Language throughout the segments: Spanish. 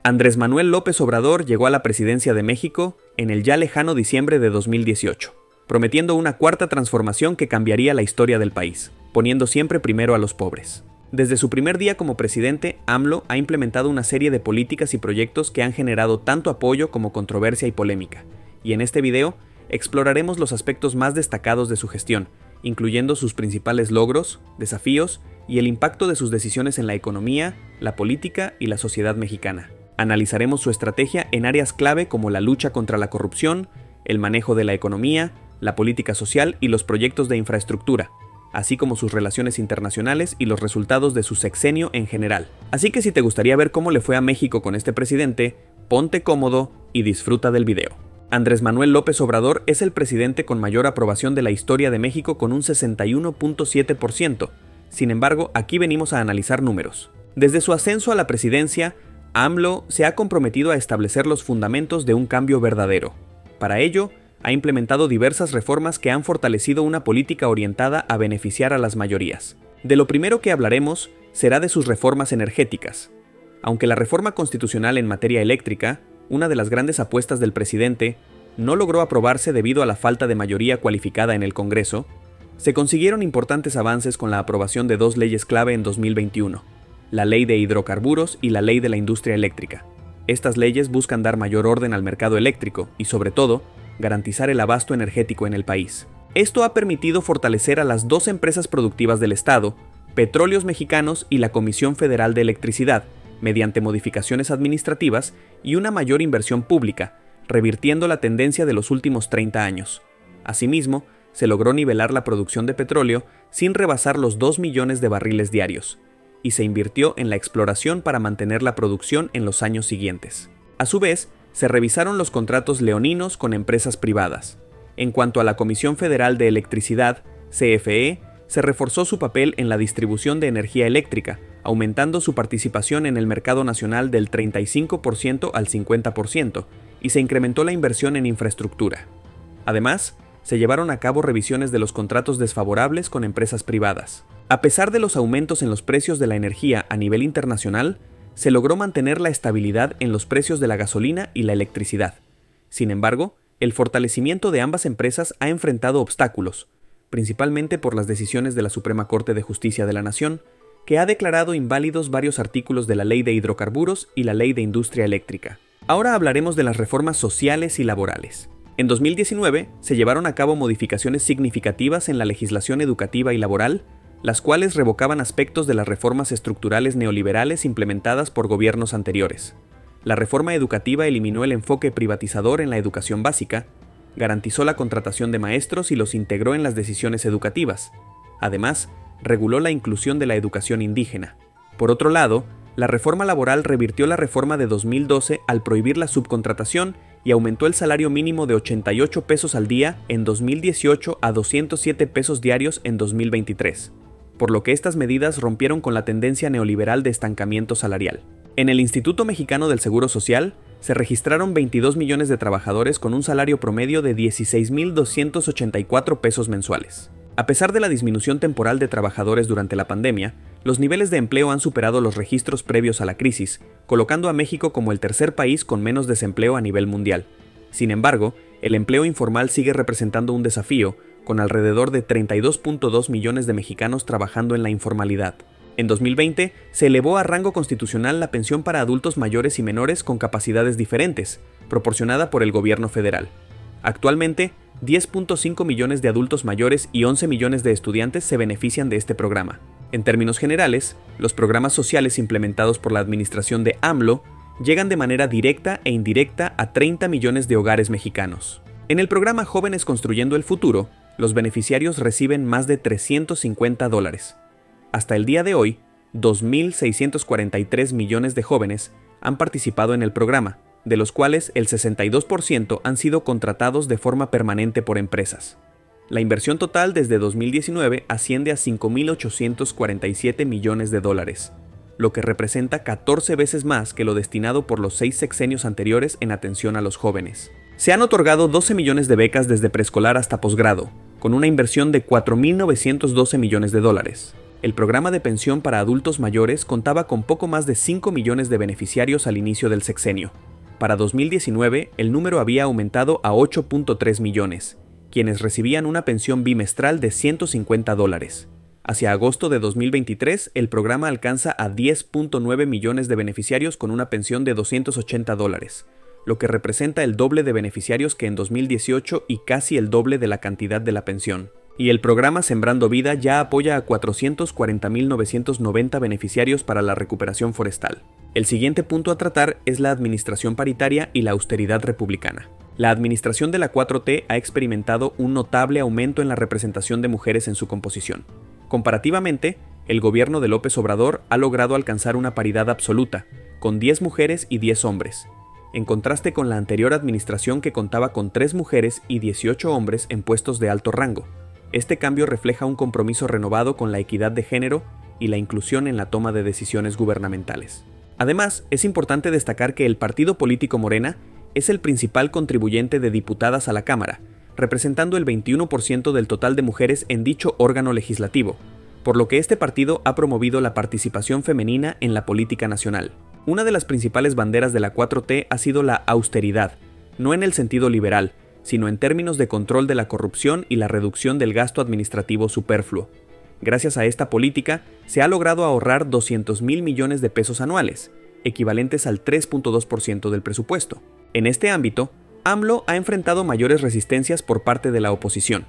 Andrés Manuel López Obrador llegó a la presidencia de México en el ya lejano diciembre de 2018, prometiendo una cuarta transformación que cambiaría la historia del país, poniendo siempre primero a los pobres. Desde su primer día como presidente, AMLO ha implementado una serie de políticas y proyectos que han generado tanto apoyo como controversia y polémica, y en este video exploraremos los aspectos más destacados de su gestión, incluyendo sus principales logros, desafíos y el impacto de sus decisiones en la economía, la política y la sociedad mexicana. Analizaremos su estrategia en áreas clave como la lucha contra la corrupción, el manejo de la economía, la política social y los proyectos de infraestructura, así como sus relaciones internacionales y los resultados de su sexenio en general. Así que si te gustaría ver cómo le fue a México con este presidente, ponte cómodo y disfruta del video. Andrés Manuel López Obrador es el presidente con mayor aprobación de la historia de México con un 61.7%. Sin embargo, aquí venimos a analizar números. Desde su ascenso a la presidencia, AMLO se ha comprometido a establecer los fundamentos de un cambio verdadero. Para ello, ha implementado diversas reformas que han fortalecido una política orientada a beneficiar a las mayorías. De lo primero que hablaremos será de sus reformas energéticas. Aunque la reforma constitucional en materia eléctrica, una de las grandes apuestas del presidente, no logró aprobarse debido a la falta de mayoría cualificada en el Congreso, se consiguieron importantes avances con la aprobación de dos leyes clave en 2021. La Ley de Hidrocarburos y la Ley de la Industria Eléctrica. Estas leyes buscan dar mayor orden al mercado eléctrico y, sobre todo, garantizar el abasto energético en el país. Esto ha permitido fortalecer a las dos empresas productivas del Estado, Petróleos Mexicanos y la Comisión Federal de Electricidad, mediante modificaciones administrativas y una mayor inversión pública, revirtiendo la tendencia de los últimos 30 años. Asimismo, se logró nivelar la producción de petróleo sin rebasar los 2 millones de barriles diarios, y se invirtió en la exploración para mantener la producción en los años siguientes. A su vez, se revisaron los contratos leoninos con empresas privadas. En cuanto a la Comisión Federal de Electricidad, CFE, se reforzó su papel en la distribución de energía eléctrica, aumentando su participación en el mercado nacional del 35% al 50%, y se incrementó la inversión en infraestructura. Además, se llevaron a cabo revisiones de los contratos desfavorables con empresas privadas. A pesar de los aumentos en los precios de la energía a nivel internacional, se logró mantener la estabilidad en los precios de la gasolina y la electricidad. Sin embargo, el fortalecimiento de ambas empresas ha enfrentado obstáculos, principalmente por las decisiones de la Suprema Corte de Justicia de la Nación, que ha declarado inválidos varios artículos de la Ley de Hidrocarburos y la Ley de Industria Eléctrica. Ahora hablaremos de las reformas sociales y laborales. En 2019 se llevaron a cabo modificaciones significativas en la legislación educativa y laboral, las cuales revocaban aspectos de las reformas estructurales neoliberales implementadas por gobiernos anteriores. La reforma educativa eliminó el enfoque privatizador en la educación básica, garantizó la contratación de maestros y los integró en las decisiones educativas. Además, reguló la inclusión de la educación indígena. Por otro lado, la reforma laboral revirtió la reforma de 2012 al prohibir la subcontratación y aumentó el salario mínimo de 88 pesos al día en 2018 a 207 pesos diarios en 2023. Por lo que estas medidas rompieron con la tendencia neoliberal de estancamiento salarial. En el Instituto Mexicano del Seguro Social, se registraron 22 millones de trabajadores con un salario promedio de 16.284 pesos mensuales. A pesar de la disminución temporal de trabajadores durante la pandemia, los niveles de empleo han superado los registros previos a la crisis, colocando a México como el tercer país con menos desempleo a nivel mundial. Sin embargo, el empleo informal sigue representando un desafío, con alrededor de 32.2 millones de mexicanos trabajando en la informalidad. En 2020, se elevó a rango constitucional la pensión para adultos mayores y menores con capacidades diferentes, proporcionada por el gobierno federal. Actualmente, 10.5 millones de adultos mayores y 11 millones de estudiantes se benefician de este programa. En términos generales, los programas sociales implementados por la administración de AMLO llegan de manera directa e indirecta a 30 millones de hogares mexicanos. En el programa Jóvenes Construyendo el Futuro, los beneficiarios reciben más de $350. Hasta el día de hoy, 2.643 millones de jóvenes han participado en el programa, de los cuales el 62% han sido contratados de forma permanente por empresas. La inversión total desde 2019 asciende a $5.847 millones, lo que representa 14 veces más que lo destinado por los 6 sexenios anteriores en atención a los jóvenes. Se han otorgado 12 millones de becas desde preescolar hasta posgrado, con una inversión de $4.912 millones. El programa de pensión para adultos mayores contaba con poco más de 5 millones de beneficiarios al inicio del sexenio. Para 2019, el número había aumentado a 8.3 millones, quienes recibían una pensión bimestral de $150. Hacia agosto de 2023, el programa alcanza a 10.9 millones de beneficiarios con una pensión de $280, lo que representa el doble de beneficiarios que en 2018 y casi el doble de la cantidad de la pensión. Y el programa Sembrando Vida ya apoya a 440.990 beneficiarios para la recuperación forestal. El siguiente punto a tratar es la administración paritaria y la austeridad republicana. La administración de la 4T ha experimentado un notable aumento en la representación de mujeres en su composición. Comparativamente, el gobierno de López Obrador ha logrado alcanzar una paridad absoluta, con 10 mujeres y 10 hombres, en contraste con la anterior administración que contaba con 3 mujeres y 18 hombres en puestos de alto rango. Este cambio refleja un compromiso renovado con la equidad de género y la inclusión en la toma de decisiones gubernamentales. Además, es importante destacar que el partido político Morena es el principal contribuyente de diputadas a la Cámara, representando el 21% del total de mujeres en dicho órgano legislativo, por lo que este partido ha promovido la participación femenina en la política nacional. Una de las principales banderas de la 4T ha sido la austeridad, no en el sentido liberal, sino en términos de control de la corrupción y la reducción del gasto administrativo superfluo. Gracias a esta política, se ha logrado ahorrar 200,000 millones de pesos anuales, equivalentes al 3.2% del presupuesto. En este ámbito, AMLO ha enfrentado mayores resistencias por parte de la oposición.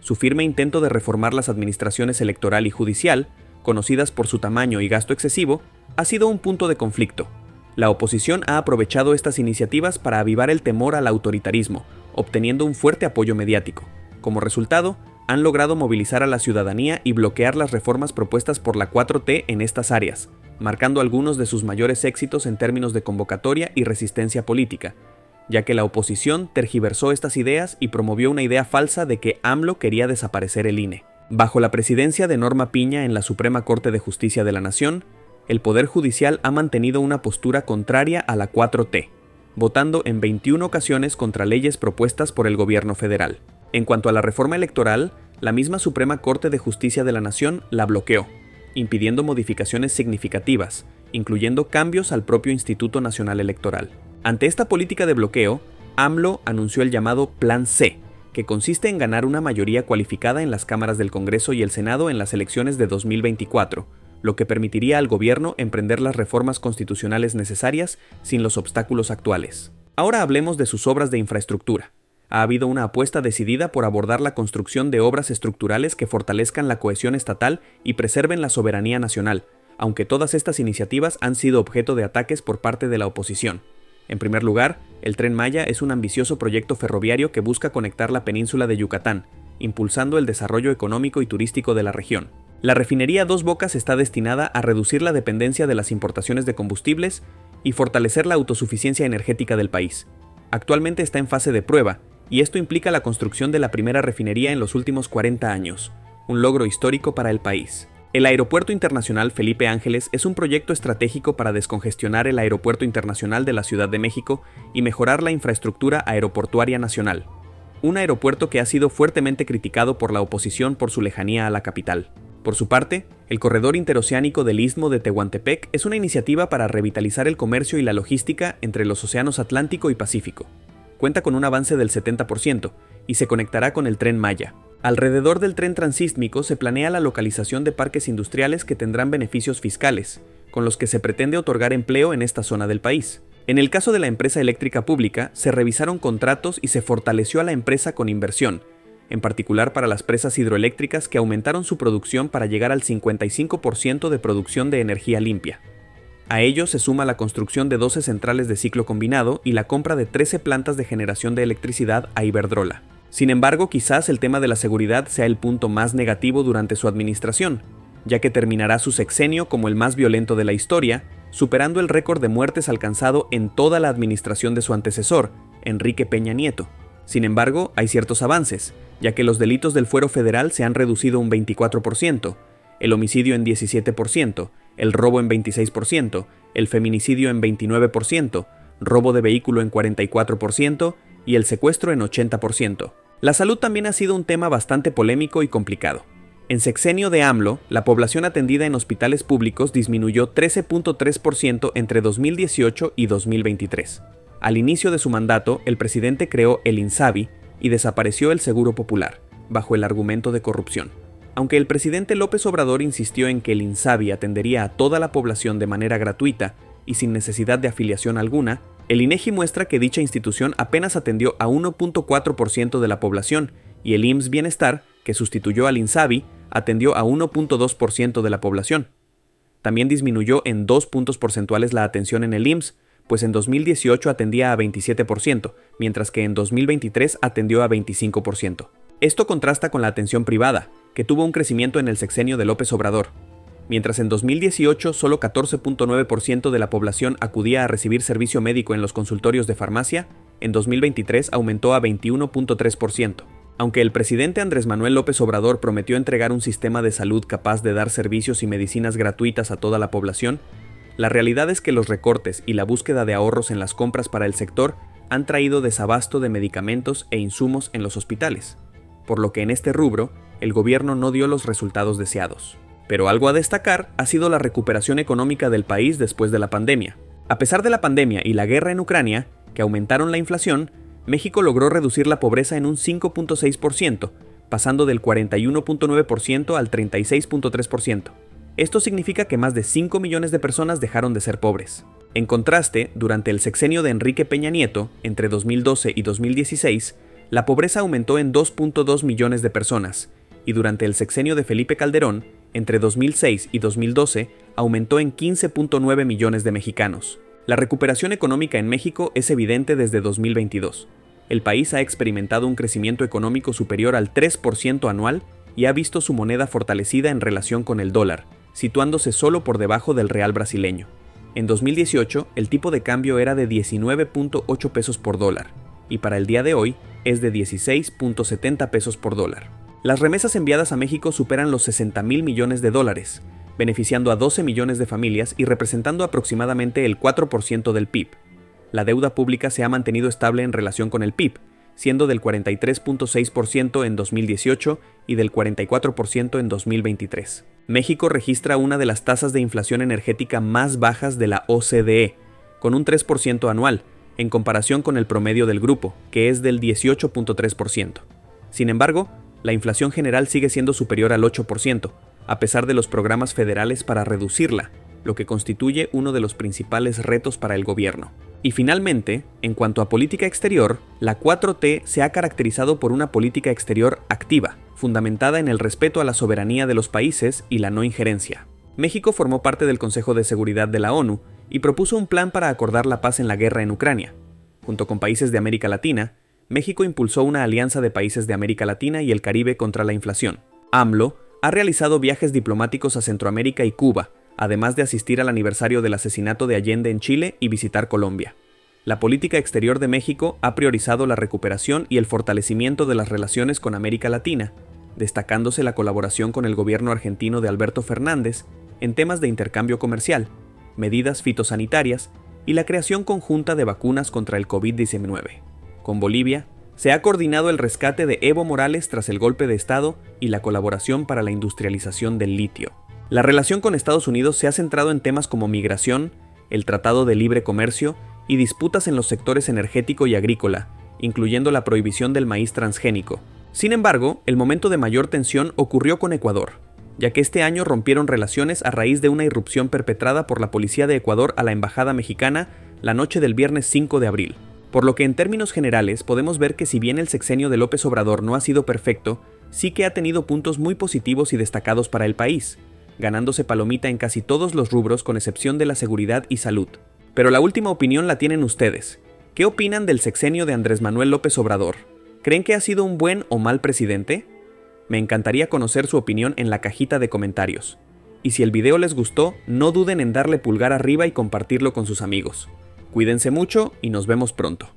Su firme intento de reformar las administraciones electoral y judicial, conocidas por su tamaño y gasto excesivo, ha sido un punto de conflicto. La oposición ha aprovechado estas iniciativas para avivar el temor al autoritarismo, obteniendo un fuerte apoyo mediático. Como resultado, han logrado movilizar a la ciudadanía y bloquear las reformas propuestas por la 4T en estas áreas, marcando algunos de sus mayores éxitos en términos de convocatoria y resistencia política, ya que la oposición tergiversó estas ideas y promovió una idea falsa de que AMLO quería desaparecer el INE. Bajo la presidencia de Norma Piña en la Suprema Corte de Justicia de la Nación, el Poder Judicial ha mantenido una postura contraria a la 4T, votando en 21 ocasiones contra leyes propuestas por el gobierno federal. En cuanto a la reforma electoral, la misma Suprema Corte de Justicia de la Nación la bloqueó, impidiendo modificaciones significativas, incluyendo cambios al propio Instituto Nacional Electoral. Ante esta política de bloqueo, AMLO anunció el llamado Plan C, que consiste en ganar una mayoría cualificada en las cámaras del Congreso y el Senado en las elecciones de 2024, lo que permitiría al gobierno emprender las reformas constitucionales necesarias sin los obstáculos actuales. Ahora hablemos de sus obras de infraestructura. Ha habido una apuesta decidida por abordar la construcción de obras estructurales que fortalezcan la cohesión estatal y preserven la soberanía nacional, aunque todas estas iniciativas han sido objeto de ataques por parte de la oposición. En primer lugar, el Tren Maya es un ambicioso proyecto ferroviario que busca conectar la península de Yucatán, impulsando el desarrollo económico y turístico de la región. La refinería Dos Bocas está destinada a reducir la dependencia de las importaciones de combustibles y fortalecer la autosuficiencia energética del país. Actualmente está en fase de prueba, y esto implica la construcción de la primera refinería en los últimos 40 años, un logro histórico para el país. El Aeropuerto Internacional Felipe Ángeles es un proyecto estratégico para descongestionar el Aeropuerto Internacional de la Ciudad de México y mejorar la infraestructura aeroportuaria nacional. Un aeropuerto que ha sido fuertemente criticado por la oposición por su lejanía a la capital. Por su parte, el Corredor Interoceánico del Istmo de Tehuantepec es una iniciativa para revitalizar el comercio y la logística entre los océanos Atlántico y Pacífico. Cuenta con un avance del 70% y se conectará con el Tren Maya. Alrededor del tren transísmico se planea la localización de parques industriales que tendrán beneficios fiscales, con los que se pretende otorgar empleo en esta zona del país. En el caso de la empresa eléctrica pública, se revisaron contratos y se fortaleció a la empresa con inversión, en particular para las presas hidroeléctricas que aumentaron su producción para llegar al 55% de producción de energía limpia. A ello se suma la construcción de 12 centrales de ciclo combinado y la compra de 13 plantas de generación de electricidad a Iberdrola. Sin embargo, quizás el tema de la seguridad sea el punto más negativo durante su administración, ya que terminará su sexenio como el más violento de la historia, superando el récord de muertes alcanzado en toda la administración de su antecesor, Enrique Peña Nieto. Sin embargo, hay ciertos avances, ya que los delitos del fuero federal se han reducido un 24%, el homicidio en 17%, el robo en 26%, el feminicidio en 29%, robo de vehículo en 44% y el secuestro en 80%. La salud también ha sido un tema bastante polémico y complicado. En sexenio de AMLO, la población atendida en hospitales públicos disminuyó 13.3% entre 2018 y 2023. Al inicio de su mandato, el presidente creó el INSABI y desapareció el Seguro Popular, bajo el argumento de corrupción. Aunque el presidente López Obrador insistió en que el INSABI atendería a toda la población de manera gratuita y sin necesidad de afiliación alguna, el INEGI muestra que dicha institución apenas atendió a 1.4% de la población y el IMSS Bienestar, que sustituyó al INSABI, atendió a 1.2% de la población. También disminuyó en 2 puntos porcentuales la atención en el IMSS, pues en 2018 atendía a 27%, mientras que en 2023 atendió a 25%. Esto contrasta con la atención privada, que tuvo un crecimiento en el sexenio de López Obrador. Mientras en 2018 solo 14.9% de la población acudía a recibir servicio médico en los consultorios de farmacia, en 2023 aumentó a 21.3%. Aunque el presidente Andrés Manuel López Obrador prometió entregar un sistema de salud capaz de dar servicios y medicinas gratuitas a toda la población, la realidad es que los recortes y la búsqueda de ahorros en las compras para el sector han traído desabasto de medicamentos e insumos en los hospitales, por lo que en este rubro, el gobierno no dio los resultados deseados. Pero algo a destacar ha sido la recuperación económica del país después de la pandemia. A pesar de la pandemia y la guerra en Ucrania, que aumentaron la inflación, México logró reducir la pobreza en un 5.6%, pasando del 41.9% al 36.3%. Esto significa que más de 5 millones de personas dejaron de ser pobres. En contraste, durante el sexenio de Enrique Peña Nieto, entre 2012 y 2016, la pobreza aumentó en 2.2 millones de personas, y durante el sexenio de Felipe Calderón, entre 2006 y 2012, aumentó en 15.9 millones de mexicanos. La recuperación económica en México es evidente desde 2022. El país ha experimentado un crecimiento económico superior al 3% anual y ha visto su moneda fortalecida en relación con el dólar, situándose solo por debajo del real brasileño. En 2018, el tipo de cambio era de 19.8 pesos por dólar, y para el día de hoy es de 16.70 pesos por dólar. Las remesas enviadas a México superan los 60,000 millones de dólares, beneficiando a 12 millones de familias y representando aproximadamente el 4% del PIB. La deuda pública se ha mantenido estable en relación con el PIB, siendo del 43.6% en 2018 y del 44% en 2023. México registra una de las tasas de inflación energética más bajas de la OCDE, con un 3% anual, en comparación con el promedio del grupo, que es del 18.3%. Sin embargo, la inflación general sigue siendo superior al 8%, a pesar de los programas federales para reducirla, lo que constituye uno de los principales retos para el gobierno. Y finalmente, en cuanto a política exterior, la 4T se ha caracterizado por una política exterior activa, fundamentada en el respeto a la soberanía de los países y la no injerencia. México formó parte del Consejo de Seguridad de la ONU y propuso un plan para acordar la paz en la guerra en Ucrania. Junto con países de América Latina, México impulsó una alianza de países de América Latina y el Caribe contra la inflación. AMLO ha realizado viajes diplomáticos a Centroamérica y Cuba, además de asistir al aniversario del asesinato de Allende en Chile y visitar Colombia. La política exterior de México ha priorizado la recuperación y el fortalecimiento de las relaciones con América Latina, destacándose la colaboración con el gobierno argentino de Alberto Fernández en temas de intercambio comercial, medidas fitosanitarias y la creación conjunta de vacunas contra el COVID-19. Con Bolivia, se ha coordinado el rescate de Evo Morales tras el golpe de Estado y la colaboración para la industrialización del litio. La relación con Estados Unidos se ha centrado en temas como migración, el Tratado de Libre Comercio y disputas en los sectores energético y agrícola, incluyendo la prohibición del maíz transgénico. Sin embargo, el momento de mayor tensión ocurrió con Ecuador, ya que este año rompieron relaciones a raíz de una irrupción perpetrada por la policía de Ecuador a la embajada mexicana la noche del viernes 5 de abril. Por lo que en términos generales podemos ver que si bien el sexenio de López Obrador no ha sido perfecto, sí que ha tenido puntos muy positivos y destacados para el país, ganándose palomita en casi todos los rubros con excepción de la seguridad y salud. Pero la última opinión la tienen ustedes. ¿Qué opinan del sexenio de Andrés Manuel López Obrador? ¿Creen que ha sido un buen o mal presidente? Me encantaría conocer su opinión en la cajita de comentarios. Y si el video les gustó, no duden en darle pulgar arriba y compartirlo con sus amigos. Cuídense mucho y nos vemos pronto.